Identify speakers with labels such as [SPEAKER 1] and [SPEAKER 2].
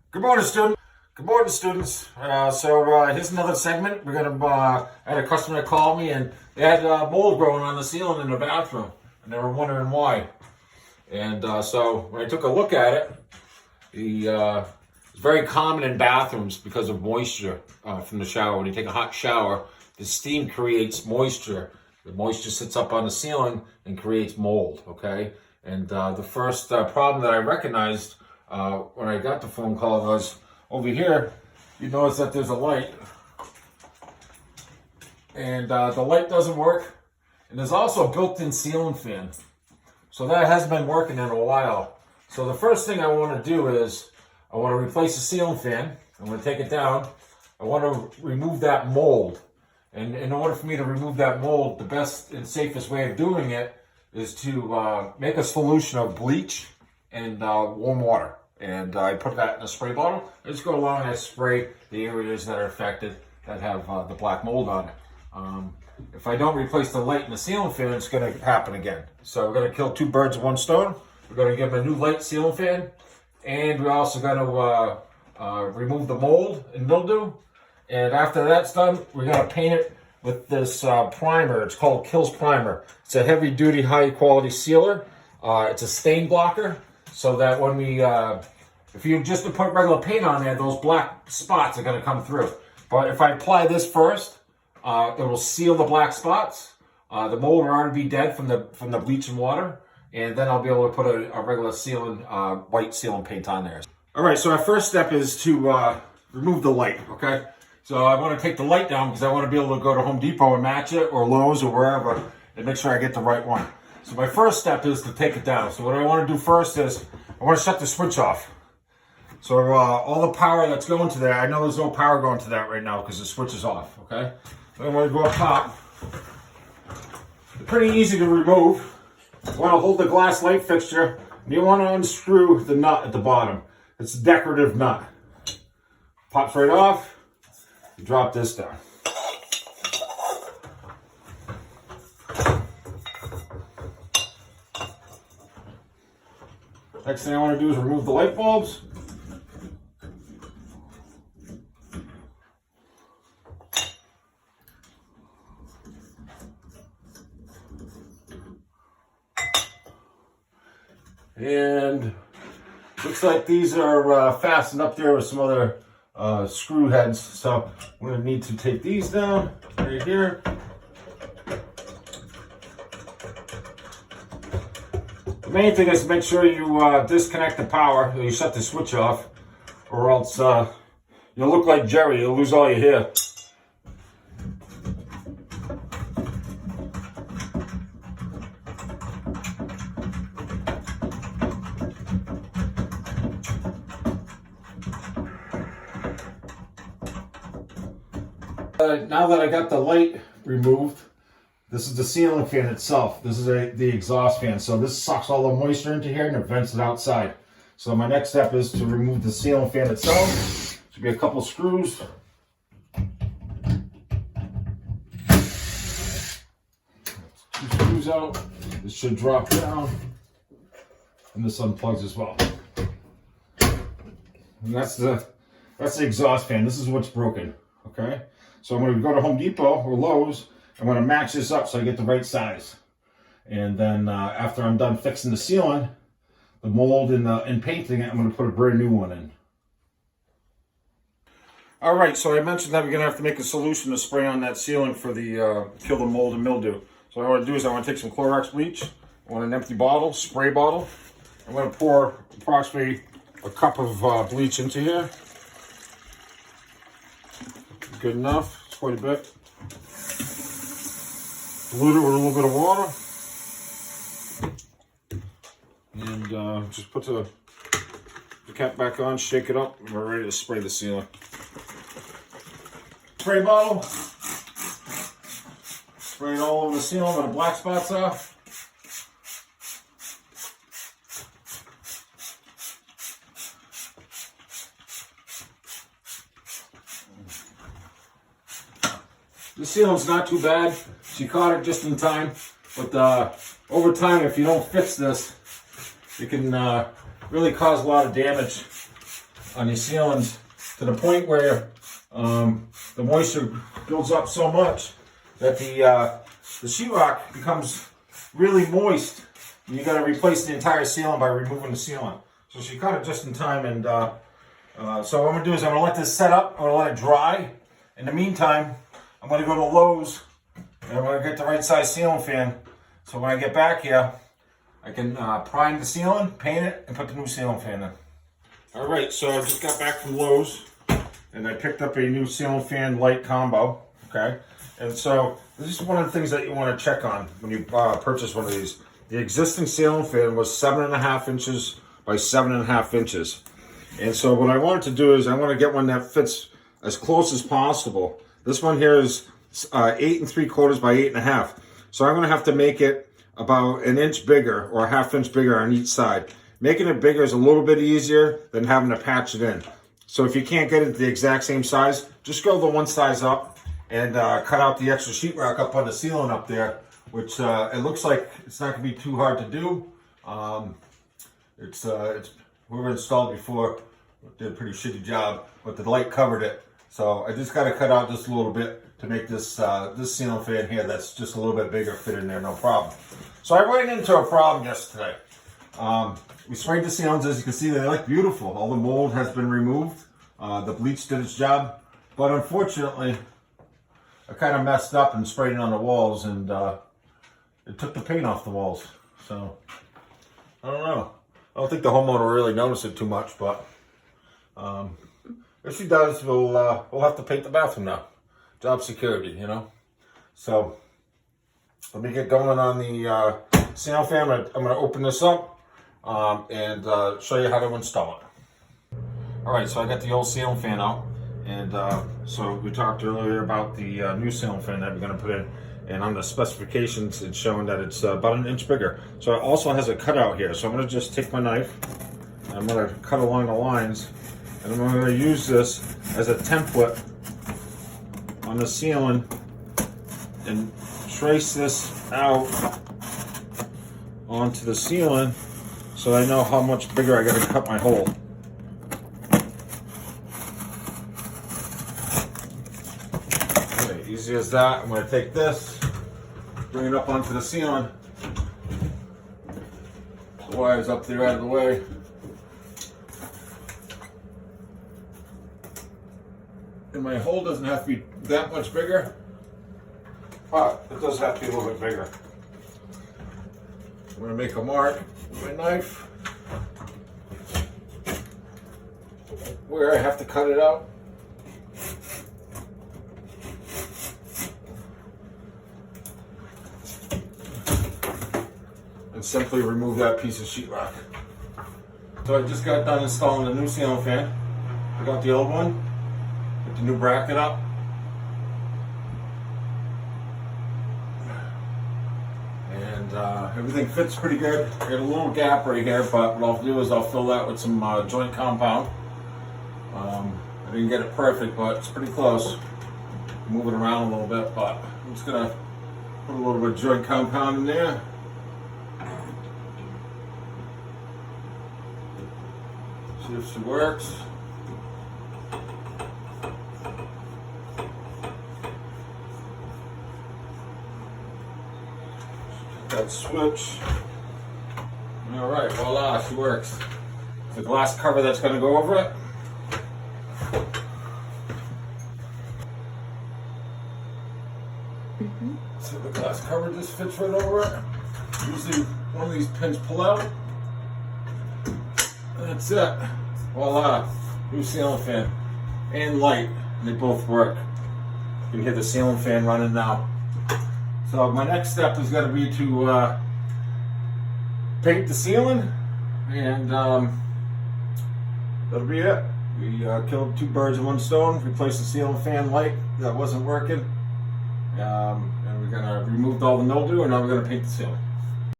[SPEAKER 1] Good morning, student. Good morning, students. Here's another segment. I had a customer that called me, and they had mold growing on the ceiling in their bathroom, and they were wondering why. So when I took a look at it, it's very common in bathrooms because of moisture from the shower. When you take a hot shower, the steam creates moisture. The moisture sits up on the ceiling and creates mold. Okay, and the first problem that I recognized when I got the phone call was over here. You notice that there's a light, and the light doesn't work. And there's also a built-in ceiling fan, so that hasn't been working in a while. So the first thing I want to do is I want to replace the ceiling fan. I'm going to take it down. I want to remove that mold. And in order for me to remove that mold, the best and safest way of doing it is to make a solution of bleach and warm water. And I put that in a spray bottle. I just go along and I spray the areas that are affected that have the black mold on it. If I don't replace the light in the ceiling fan, it's going to happen again. So we're going to kill two birds with one stone. We're going to give them a new light ceiling fan. And we're also going to remove the mold and mildew. And after that's done, we're going to paint it with this primer. It's called Kills Primer. It's a heavy-duty, high-quality sealer. It's a stain blocker, so that when if you just put regular paint on there, those black spots are going to come through. But if I apply this first, it will seal the black spots. The mold will already be dead from the bleach and water. And then I'll be able to put a regular sealing, white sealing paint on there. All right, so our first step is to remove the light, okay? So I want to take the light down because I want to be able to go to Home Depot and match it, or Lowe's or wherever, and make sure I get the right one. So my first step is to take it down. So what I want to do first is I want to shut the switch off. So all the power that's going to there, I know there's no power going to that right now because the switch is off, okay? So I'm going to go up top. It's pretty easy to remove. You want to hold the glass light fixture, and you want to unscrew the nut at the bottom. It's a decorative nut. Pops right off. You drop this down. Next thing I want to do is remove the light bulbs. And looks like these are fastened up there with some other screw heads. So I'm going to need to take these down right here. The main thing is to make sure you disconnect the power, or you shut the switch off, or else you'll look like Jerry. You'll lose all your hair. Now that I got the light removed, this is the ceiling fan itself. This is the exhaust fan. So this sucks all the moisture into here and it vents it outside. So my next step is to remove the ceiling fan itself. Should be a couple screws. Two screws out. This should drop down. And this unplugs as well. And that's the exhaust fan. This is what's broken. Okay? So I'm going to go to Home Depot or Lowe's. I'm going to match this up so I get the right size. And then after I'm done fixing the ceiling, the mold and painting it, I'm going to put a brand new one in. All right, so I mentioned that we're going to have to make a solution to spray on that ceiling for the kill the mold and mildew. So what I want to do is I want to take some Clorox bleach. I want an empty bottle, spray bottle. I'm going to pour approximately a cup of bleach into here. Good enough. It's quite a bit. Dilute it with a little bit of water. And just put the cap back on, shake it up, and we're ready to spray the ceiling. Spray bottle. Spray it all over the ceiling where the black spots are. The ceiling's not too bad. She caught it just in time. But over time, if you don't fix this, it can really cause a lot of damage on these ceilings to the point where the moisture builds up so much that the sheetrock becomes really moist. You got to replace the entire ceiling by removing the sealant. So she cut it just in time, and so what I'm going to do is I'm going to let this set up. I'm going to let it dry. In the meantime, I'm going to go to Lowe's and I'm going to get the right size ceiling fan. So when I get back here, I can prime the ceiling, paint it, and put the new ceiling fan in. All right, so I just got back from Lowe's and I picked up a new ceiling fan light combo. Okay, and so this is one of the things that you want to check on when you purchase one of these. The existing ceiling fan was 7.5 inches by 7.5 inches. And so what I wanted to do is I want to get one that fits as close as possible. This one here is 8 3/4 by 8.5. So I'm going to have to make it about an inch bigger or a half inch bigger on each side. Making it bigger is a little bit easier than having to patch it in. So if you can't get it the exact same size, just go the one size up and cut out the extra sheetrock up on the ceiling up there, which it looks like it's not going to be too hard to do. It's we were installed before, did a pretty shitty job, but the light covered it. So I just got to cut out just a little bit to make this this ceiling fan here that's just a little bit bigger fit in there, no problem. So I ran into a problem yesterday. We sprayed the ceilings, as you can see, they look beautiful. All the mold has been removed. The bleach did its job, but unfortunately, I kind of messed up and sprayed it on the walls, and it took the paint off the walls. So I don't know. I don't think the homeowner will really notice it too much, but if she does, we'll have to paint the bathroom now. Job security, you know. So let me get going on the ceiling fan. I'm going to open this up and show you how to install it. All right, so I got the old ceiling fan out, and so we talked earlier about the new ceiling fan that we're going to put in. And on the specifications, it's showing that it's about an inch bigger. So it also has a cutout here. So I'm going to just take my knife, and I'm going to cut along the lines, and I'm going to use this as a template on the ceiling and trace this out onto the ceiling so I know how much bigger I got to cut my hole. Okay, easy as that. I'm going to take this, bring it up onto the ceiling. The wire's up there out of the way. And my hole doesn't have to be that much bigger, but it does have to be a little bit bigger. I'm going to make a mark with my knife where I have to cut it out. And simply remove that piece of sheetrock. So I just got done installing the new ceiling fan. I got the old one, put the new bracket up. And everything fits pretty good. I got a little gap right here, but what I'll do is I'll fill that with some joint compound. I didn't get it perfect, but it's pretty close. Move it around a little bit, but I'm just gonna put a little bit of joint compound in there. See if she works. That switch. All right, voila, she works. The glass cover that's going to go over it. So the glass cover just fits right over it. Usually one of these pins pull out. That's it. Voila, new ceiling fan and light. They both work. You can hear the ceiling fan running now. So my next step is going to be to paint the ceiling, and that'll be it. We killed two birds with one stone, replaced the ceiling fan light that wasn't working, and we're going to remove all the mildew, and now we're going to paint the ceiling.